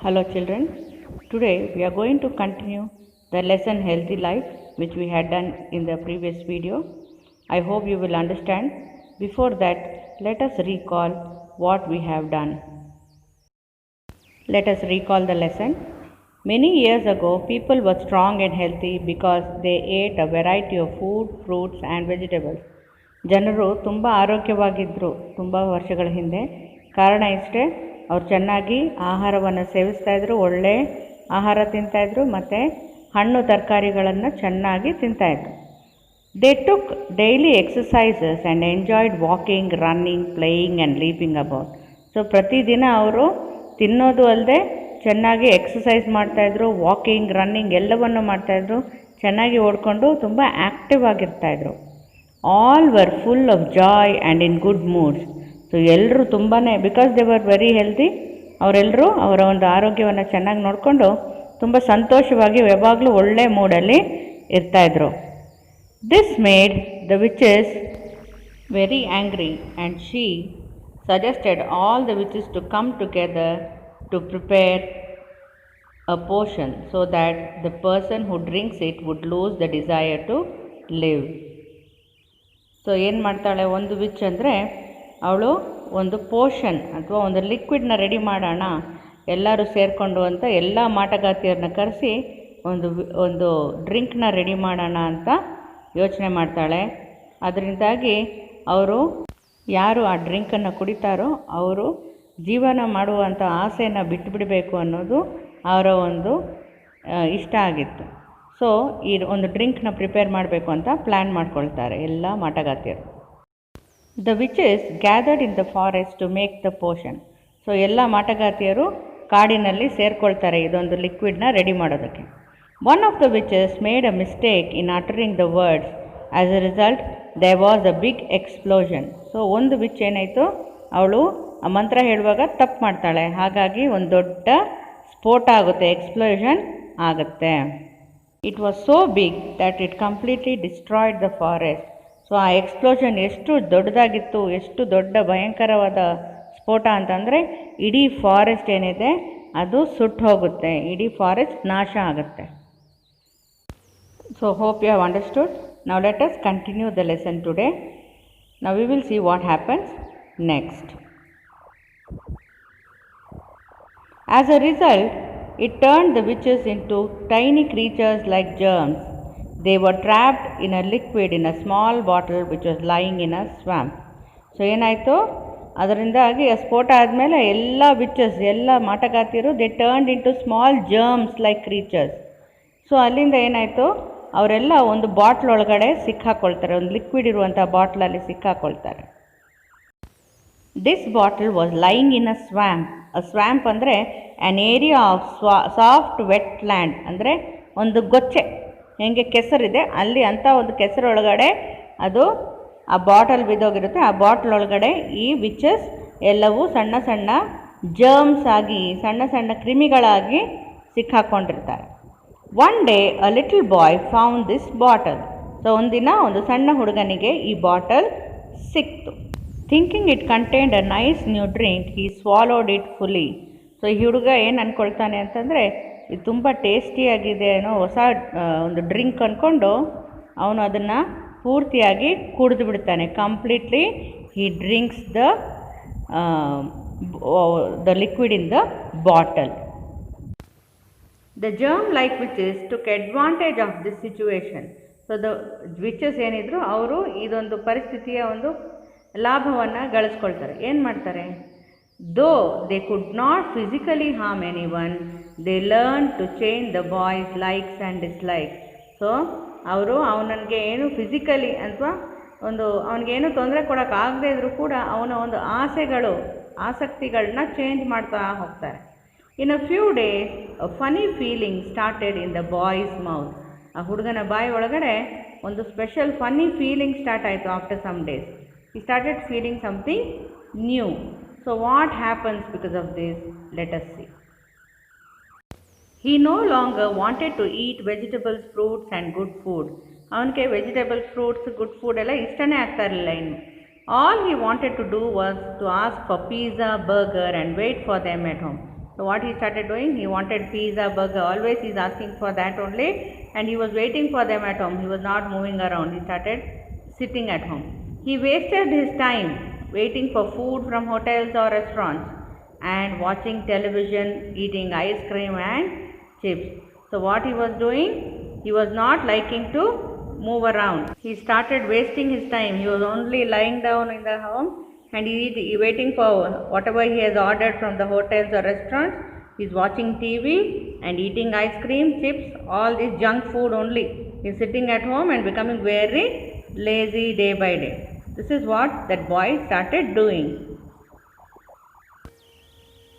Hello children, today we are going to continue the lesson Healthy Life which we had done in the previous video. I hope you will understand. Before that, let us recall what we have done. Let us recall the lesson. Many years ago, people were strong and healthy because they ate a variety of food, fruits and vegetables. ಜನರು ತುಂಬ ಆರೋಗ್ಯವಾಗಿದ್ದರು ತುಂಬ ವರ್ಷಗಳ ಹಿಂದೆ. ಕಾರಣ ಇಷ್ಟೇ, ಅವ್ರು ಚೆನ್ನಾಗಿ ಆಹಾರವನ್ನು ಸೇವಿಸ್ತಾಯಿದ್ರು, ಒಳ್ಳೆ ಆಹಾರ ತಿಂತಾಯಿದ್ರು ಮತ್ತು ಹಣ್ಣು ತರಕಾರಿಗಳನ್ನು ಚೆನ್ನಾಗಿ ತಿಂತಾಯಿದ್ರು. They took daily exercises and enjoyed walking, running, playing and leaping about. So ಪ್ರತಿದಿನ ಅವರು ತಿನ್ನೋದು ಅಲ್ಲದೆ ಚೆನ್ನಾಗಿ ಎಕ್ಸಸೈಸ್ ಮಾಡ್ತಾಯಿದ್ರು, ವಾಕಿಂಗ್, ರನ್ನಿಂಗ್ ಎಲ್ಲವನ್ನು ಮಾಡ್ತಾಯಿದ್ರು, ಚೆನ್ನಾಗಿ ಓಡಿಕೊಂಡು ತುಂಬ ಆ್ಯಕ್ಟಿವ್ ಆಗಿರ್ತಾಯಿದ್ರು. All were full of joy and in good moods. So ಎಲ್ಲರೂ ತುಂಬಾ because they were very healthy, ಅವರೆಲ್ಲರೂ ಅವರ ಒಂದು ಆರೋಗ್ಯವನ್ನು ಚೆನ್ನಾಗಿ ನೋಡಿಕೊಂಡು ತುಂಬ ಸಂತೋಷವಾಗಿ ಯಾವಾಗಲೂ ಒಳ್ಳೆ ಮೂಡಲ್ಲಿ ಇರ್ತಾಯಿದ್ರು. This made the witches very angry and she suggested all the witches to come together to prepare a potion so that the person who drinks it would lose the desire to live. So ಏನು ಮಾಡ್ತಾಳೆ ಒಂದು which ಅಂದರೆ, ಅವಳು ಒಂದು ಪೋಷನ್ ಅಥವಾ ಒಂದು ಲಿಕ್ವಿಡ್ನ ready ಮಾಡೋಣ ಎಲ್ಲರೂ ಸೇರಿಕೊಂಡು ಅಂತ ಎಲ್ಲ ಮಾಟಗಾತಿಯರನ್ನ ಕರೆಸಿ ಒಂದು ಡ್ರಿಂಕ್ನ ರೆಡಿ ಮಾಡೋಣ ಅಂತ ಯೋಚನೆ ಮಾಡ್ತಾಳೆ. ಅದರಿಂದಾಗಿ ಅವರು ಯಾರು ಆ ಡ್ರಿಂಕನ್ನು ಕುಡಿತಾರೋ ಅವರು ಜೀವನ ಮಾಡುವಂಥ ಆಸೆಯನ್ನು ಬಿಟ್ಟುಬಿಡಬೇಕು ಅನ್ನೋದು ಅವರ ಒಂದು ಇಷ್ಟ ಆಗಿತ್ತು. ಸೊ ಈ ಒಂದು ಡ್ರಿಂಕ್ನ ಪ್ರಿಪೇರ್ ಮಾಡಬೇಕು ಅಂತ ಪ್ಲ್ಯಾನ್ ಮಾಡ್ಕೊಳ್ತಾರೆ ಎಲ್ಲ ಮಾಟಗಾತಿಯರು. The witches gathered in the forest to make the potion. So ಎಲ್ಲ ಮಾಟಗಾತಿಯರು ಕಾಡಿನಲ್ಲಿ ಸೇರ್ಕೊಳ್ತಾರೆ ಇದೊಂದು ಲಿಕ್ವಿಡ್ನ ರೆಡಿ ಮಾಡೋದಕ್ಕೆ. One of the witches made a mistake in uttering the words. As a result there was a big explosion. So ಒಂದು witch ಏನಾಯಿತು, ಅವಳು ಆ ಮಂತ್ರ ಹೇಳುವಾಗ ತಪ್ಪು ಮಾಡ್ತಾಳೆ, ಹಾಗಾಗಿ ಒಂದು ದೊಡ್ಡ ಸ್ಫೋಟ ಆಗುತ್ತೆ, ಎಕ್ಸ್ಪ್ಲೋಷನ್ ಆಗುತ್ತೆ. It was so big that it completely destroyed the forest. So ಆ ಎಕ್ಸ್ಪ್ಲೋಷನ್ ಎಷ್ಟು ದೊಡ್ಡದಾಗಿತ್ತು, ಎಷ್ಟು ದೊಡ್ಡ ಭಯಂಕರವಾದ ಸ್ಫೋಟ ಅಂತಂದರೆ ಇಡೀ ಫಾರೆಸ್ಟ್ ಏನಿದೆ ಅದು ಸುಟ್ಟು ಹೋಗುತ್ತೆ, ಇಡೀ ಫಾರೆಸ್ಟ್ ನಾಶ ಆಗುತ್ತೆ. So hope you have understood. Now let us continue the lesson today. Now we will see what happens next. As a result, it turned the witches into tiny creatures like germs. They were trapped in a liquid in a small bottle which was lying in a swamp. So ಏನಾಯಿತು, ಅದರಿಂದಾಗಿ ಸ್ಫೋಟ ಆದಮೇಲೆ ಎಲ್ಲ witches, ಎಲ್ಲ ಮಾಟಗಾತಿಯರು they turned into small germs like creatures. So ಅಲ್ಲಿಂದ ಏನಾಯಿತು, ಅವರೆಲ್ಲ ಒಂದು ಬಾಟ್ಲ್ ಒಳಗಡೆ ಸಿಕ್ಕಾಕೊಳ್ತಾರೆ, ಒಂದು ಲಿಕ್ವಿಡ್ ಇರುವಂಥ ಬಾಟ್ಲಲ್ಲಿ ಸಿಕ್ಕಾಕೊಳ್ತಾರೆ. This bottle was lying in a swamp. A swamp ಅಂದರೆ an area of soft wet land, ಅಂದರೆ ಒಂದು ಗೊಚ್ಚೆ, ಹೆಂಗೆ ಕೆಸರಿದೆ ಅಲ್ಲಿ ಅಂಥ ಒಂದು ಕೆಸರೊಳಗಡೆ ಅದು ಆ ಬಾಟಲ್ ಬಿದ್ದೋಗಿರುತ್ತೆ. ಆ ಬಾಟ್ಲ್ ಒಳಗಡೆ ಈ ವಿಚಸ್ ಎಲ್ಲವೂ ಸಣ್ಣ ಸಣ್ಣ ಜರ್ಮ್ಸ್ ಆಗಿ, ಸಣ್ಣ ಸಣ್ಣ ಕ್ರಿಮಿಗಳಾಗಿ ಸಿಕ್ಕಾಕೊಂಡಿರ್ತಾರೆ. One day a little boy found this bottle. So ಒಂದಿನ ಒಂದು ಸಣ್ಣ ಹುಡುಗನಿಗೆ ಈ ಬಾಟಲ್ ಸಿಕ್ತು. Thinking it contained a nice new drink, he swallowed it fully. So ಈ ಹುಡುಗ ಏನು ಅಂದ್ಕೊಳ್ತಾನೆ ಅಂತಂದರೆ, ಇದು ತುಂಬ ಟೇಸ್ಟಿಯಾಗಿದೆ ಏನೋ ಹೊಸ ಒಂದು ಡ್ರಿಂಕ್ ಅಂದ್ಕೊಂಡು ಅವನು ಅದನ್ನು ಪೂರ್ತಿಯಾಗಿ ಕುಡಿದು ಬಿಡ್ತಾನೆ. Completely he drinks the liquid in the bottle. The germ-like witches took advantage of this situation. So the witches ಏನಿದ್ರು ಅವರು ಇದೊಂದು ಪರಿಸ್ಥಿತಿಯ ಒಂದು ಲಾಭವನ್ನು ಗಳಿಸ್ಕೊಳ್ತಾರೆ. ಏನು ಮಾಡ್ತಾರೆ, though they could not physically harm anyone, they learn to change the boys likes and dislikes. So ಅವರು ಅವನಿಗೆ ಏನು ಫಿಸಿಕಲಿ ಅಥವಾ ಒಂದು ಅವನಿಗೇನು ತೊಂದರೆ ಕೊಡೋಕ್ಕಾಗದೇ ಇದ್ದರೂ ಕೂಡ ಅವನ ಒಂದು ಆಸಕ್ತಿಗಳನ್ನ ಚೇಂಜ್ ಮಾಡ್ತಾ ಹೋಗ್ತಾರೆ. In a few days, a funny feeling started in the boy's mouth. ಆ ಹುಡುಗನ ಬಾಯಿ ಒಳಗಡೆ ಒಂದು ಸ್ಪೆಷಲ್ ಫನ್ನಿ ಫೀಲಿಂಗ್ ಸ್ಟಾರ್ಟ್ ಆಯಿತು. After some days he started feeling something new. So what happens because of this? Let us see. He no longer wanted to eat vegetables, fruits and good food. ಅವನಿಗೆ vegetables, fruits, good food ಎಲ್ಲ ಇಷ್ಟನೇ ಆಗ್ತಾ ಇರಲಿಲ್ಲ ಇನ್ನು. All he wanted to do was to ask for pizza, burger and wait for them at home. So what he started doing, he wanted pizza, burger, always he's asking for that only, and he was waiting for them at home. He was not moving around. He started sitting at home. He wasted his time waiting for food from hotels or restaurants and watching television, eating ice cream and chips. So what he was doing, he was not liking to move around. He started wasting his time. He was only lying down in the home and he waiting for whatever he has ordered from the hotels or restaurants. He is watching TV and eating ice cream, chips, all this junk food only. He is sitting at home and becoming very lazy day by day. This is what that boy started doing.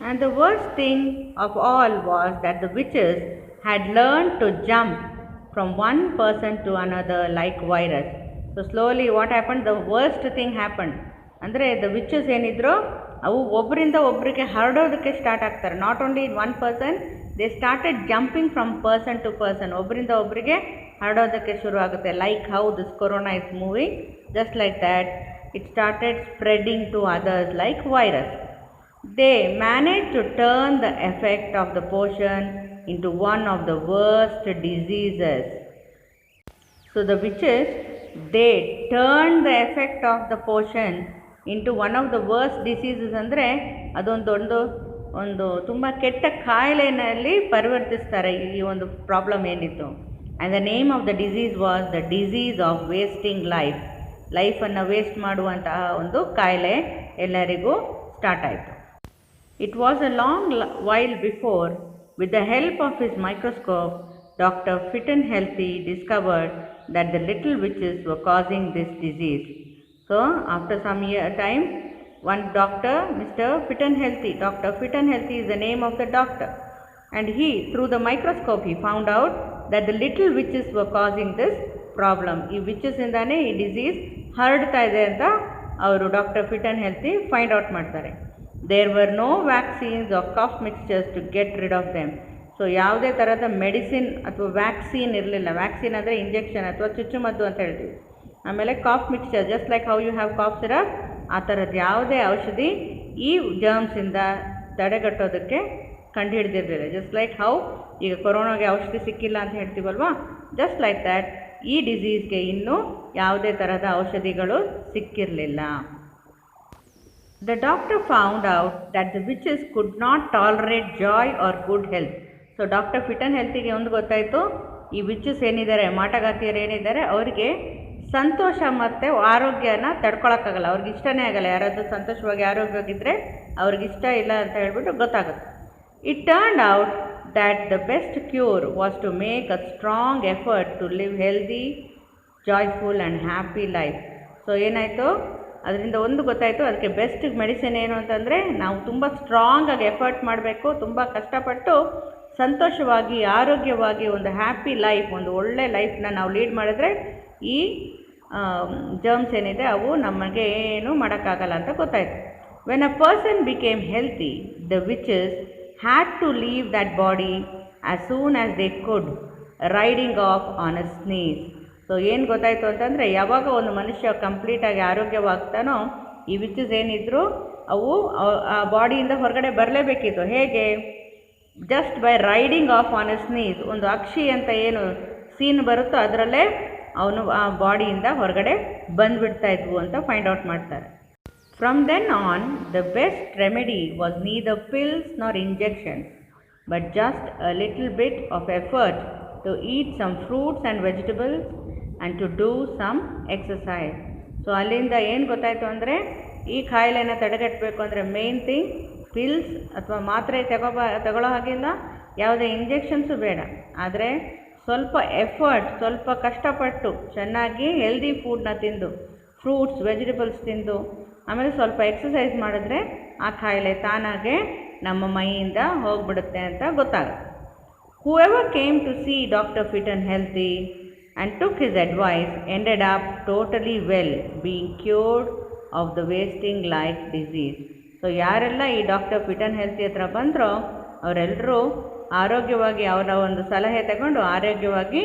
And the worst thing of all was that the witches had learned to jump from one person to another like virus. So slowly what happened, the worst thing happened. ಅಂದರೆ the witches ಏನಿದ್ರು ಅವು ಒಬ್ಬರಿಂದ ಒಬ್ಬರಿಗೆ ಹರಡೋದಕ್ಕೆ start ಆಗ್ತಾರೆ. Not only in one person, they started jumping from person to person. ಒಬ್ಬರಿಂದ ಒಬ್ಬರಿಗೆ ಹರಡೋದಕ್ಕೆ ಶುರು ಆಗುತ್ತೆ. Like how this corona is moving, just like that it started spreading to others like virus. They manage to turn the effect of the potion into one of the worst diseases. So the witches, they turned the effect of the potion into one of the worst diseases. ಅಂದರೆ ಒಂದು ತುಂಬ ಕೆಟ್ಟ ಕಾಯಿಲೆಯಲ್ಲಿ ಪರಿವರ್ತಿಸ್ತಾರೆ ಈ ಒಂದು problem ಏನಿತ್ತು. And the name of the disease was the disease of wasting life. ಲೈಫನ್ನು waste ಮಾಡುವಂತಹ ಒಂದು ಕಾಯಿಲೆ ಎಲ್ಲರಿಗೂ ಸ್ಟಾರ್ಟ್ ಆಯಿತು. It was a long while before, with the help of his microscope, Dr. Fit and Healthy discovered that the little witches were causing this disease. So, after some time, one doctor, Mr. Fit and Healthy, Dr. Fit and Healthy is the name of the doctor, and he, through the microscope, he found out that the little witches were causing this problem. ಈ witches ಇಂದಾನೆ ಈ disease ಹರಡ್ತಾ ಇದೆ ಅಂತ ಅವರು doctor fit and healthy find out ಮಾಡ್ತಾರೆ. There were no vaccines or cough mixtures to get rid of them. So ಯಾವುದೇ ಥರದ medicine ಅಥವಾ ವ್ಯಾಕ್ಸಿನ್ ಇರಲಿಲ್ಲ. ವ್ಯಾಕ್ಸಿನ್ ಅಂದರೆ ಇಂಜೆಕ್ಷನ್ ಅಥವಾ ಚುಚ್ಚುಮದ್ದು ಅಂತ ಹೇಳ್ತೀವಿ. ಆಮೇಲೆ cough mixture, just like how you have cough syrup, ಆ ಥರದ್ದು ಯಾವುದೇ ಔಷಧಿ ಈ ಜರ್ಮ್ಸಿಂದ ತಡೆಗಟ್ಟೋದಕ್ಕೆ ಕಂಡುಹಿಡಿದಿರಲಿಲ್ಲ. ಜಸ್ಟ್ ಲೈಕ್ ಹೌ ಈಗ ಕೊರೋನಾಗೆ ಔಷಧಿ ಸಿಕ್ಕಿಲ್ಲ ಅಂತ ಹೇಳ್ತೀವಲ್ವಾ, ಜಸ್ಟ್ ಲೈಕ್ ದ್ಯಾಟ್ ಈ ಡಿಸೀಸ್ಗೆ ಇನ್ನೂ ಯಾವುದೇ ಥರದ ಔಷಧಿಗಳು ಸಿಕ್ಕಿರಲಿಲ್ಲ. The doctor found out that the witches could not tolerate joy or good health. So doctor fit and ಹೆಲ್ತಿಗೆ ಒಂದು ಗೊತ್ತಾಯಿತು, ಈ ವಿಚಸ್ ಏನಿದ್ದಾರೆ, ಮಾಟಗಾತಿಯರು ಏನಿದ್ದಾರೆ, ಅವರಿಗೆ ಸಂತೋಷ ಮತ್ತು ಆರೋಗ್ಯನ ತಡ್ಕೊಳಕ್ಕಾಗಲ್ಲ. ಅವ್ರಿಗೆ ಇಷ್ಟನೇ ಆಗಲ್ಲ. ಯಾರಾದರೂ ಸಂತೋಷವಾಗಿ ಆರೋಗ್ಯವಾಗಿದ್ದರೆ ಅವ್ರಿಗಿಷ್ಟ ಇಲ್ಲ ಅಂತ ಹೇಳ್ಬಿಟ್ಟು ಗೊತ್ತಾಗುತ್ತೆ. It turned out that the best cure was to make a strong effort to live healthy, joyful and happy life. So ಏನಾಯಿತು, ಅದರಿಂದ ಒಂದು ಗೊತ್ತಾಯಿತು, ಅದಕ್ಕೆ ಬೆಸ್ಟ್ ಮೆಡಿಸಿನ್ ಏನು ಅಂತಂದರೆ ನಾವು ತುಂಬ ಸ್ಟ್ರಾಂಗಾಗಿ ಎಫರ್ಟ್ ಮಾಡಬೇಕು, ತುಂಬ ಕಷ್ಟಪಟ್ಟು ಸಂತೋಷವಾಗಿ ಆರೋಗ್ಯವಾಗಿ ಒಂದು ಹ್ಯಾಪಿ ಲೈಫ್, ಒಂದು ಒಳ್ಳೆ ಲೈಫ್ನ ನಾವು ಲೀಡ್ ಮಾಡಿದ್ರೆ ಈ ಜರ್ಮ್ಸ್ ಏನಿದೆ ಅವು ನಮಗೆ ಏನು ಮಾಡೋಕ್ಕಾಗಲ್ಲ ಅಂತ ಗೊತ್ತಾಯಿತು. When a person became healthy, the witches had to leave that body as soon as they could, riding off on a sneeze. So ಏನು ಗೊತ್ತಾಯಿತು ಅಂತಂದರೆ, ಯಾವಾಗ ಒಂದು ಮನುಷ್ಯ ಕಂಪ್ಲೀಟಾಗಿ ಆರೋಗ್ಯವಾಗ್ತಾನೋ ಈ ವಿಚಸ್ ಏನಿದ್ರು ಅವು ಆ ಬಾಡಿಯಿಂದ ಹೊರಗಡೆ ಬರಲೇಬೇಕಿತ್ತು. ಹೇಗೆ? Just by riding off on A sneeze. ಒಂದು ಅಕ್ಷಿ ಅಂತ ಏನು ಸೀನ್ ಬರುತ್ತೋ ಅದರಲ್ಲೇ ಅವನು ಆ ಬಾಡಿಯಿಂದ ಹೊರಗಡೆ ಬಂದುಬಿಡ್ತಾ ಇದ್ವು ಅಂತ ಫೈಂಡ್ ಔಟ್ ಮಾಡ್ತಾರೆ. From then on the best remedy was neither pills nor injections, but just a little bit of effort to eat some fruits and vegetables and to do some exercise. So ಅಲ್ಲಿಂದ ಏನು ಗೊತ್ತಾಯಿತು ಅಂದರೆ, ಈ ಕಾಯಿಲೆನ ತಡೆಗಟ್ಟಬೇಕು ಅಂದರೆ main thing pills ಅಥವಾ ಮಾತ್ರೆ ತಗೊಳ್ಳೋ ಹಾಗಿಲ್ಲ, ಯಾವುದೇ ಇಂಜೆಕ್ಷನ್ಸು ಬೇಡ. ಆದರೆ ಸ್ವಲ್ಪ ಎಫರ್ಟ್, ಸ್ವಲ್ಪ ಕಷ್ಟಪಟ್ಟು ಚೆನ್ನಾಗಿ ಹೆಲ್ದಿ ಫುಡ್ನ ತಿಂದು, ಫ್ರೂಟ್ಸ್ ವೆಜಿಟಬಲ್ಸ್ ತಿಂದು, ಆಮೇಲೆ ಸ್ವಲ್ಪ ಎಕ್ಸಸೈಸ್ ಮಾಡಿದ್ರೆ ಆ ಕಾಯಿಲೆ ತಾನಾಗೆ ನಮ್ಮ ಮೈಯಿಂದ ಹೋಗಿಬಿಡುತ್ತೆ ಅಂತ ಗೊತ್ತಾಗುತ್ತೆ. Whoever came to see Dr. Fit and Healthy and took his advice ended up totally well, being cured of the wasting life disease. So ಯಾರೆಲ್ಲ ಈ ಡಾಕ್ಟರ್ ಫಿಟ್ ಆ್ಯಂಡ್ ಹೆಲ್ತಿ ಹತ್ರ ಬಂದರೋ ಅವರೆಲ್ಲರೂ ಆರೋಗ್ಯವಾಗಿ ಅವರ ಒಂದು ಸಲಹೆ ತಗೊಂಡು ಆರೋಗ್ಯವಾಗಿ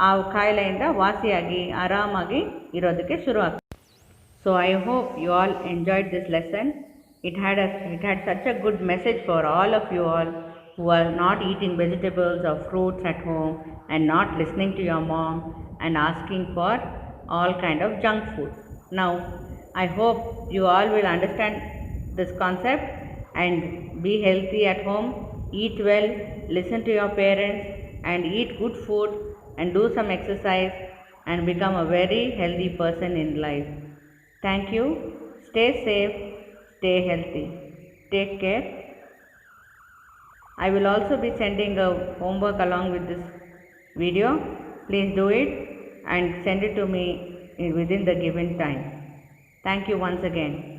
ಆ ಕಾಯಿಲೆಯಿಂದ ವಾಸಿಯಾಗಿ ಆರಾಮಾಗಿ ಇರೋದಕ್ಕೆ ಶುರು ಆಗ್ತದೆ. So I hope you all enjoyed this lesson. It had such a good message for all of you all who are not eating vegetables or fruits at home and not listening to your mom and asking for all kind of junk food. Now, I hope you all will understand this concept and be healthy at home, eat well, listen to your parents and eat good food and do some exercise and become a very healthy person in life. Thank you. Stay safe, stay healthy. Take care. I will also be sending a homework along with this video. Please do it and send it to me within the given time. Thank you once again.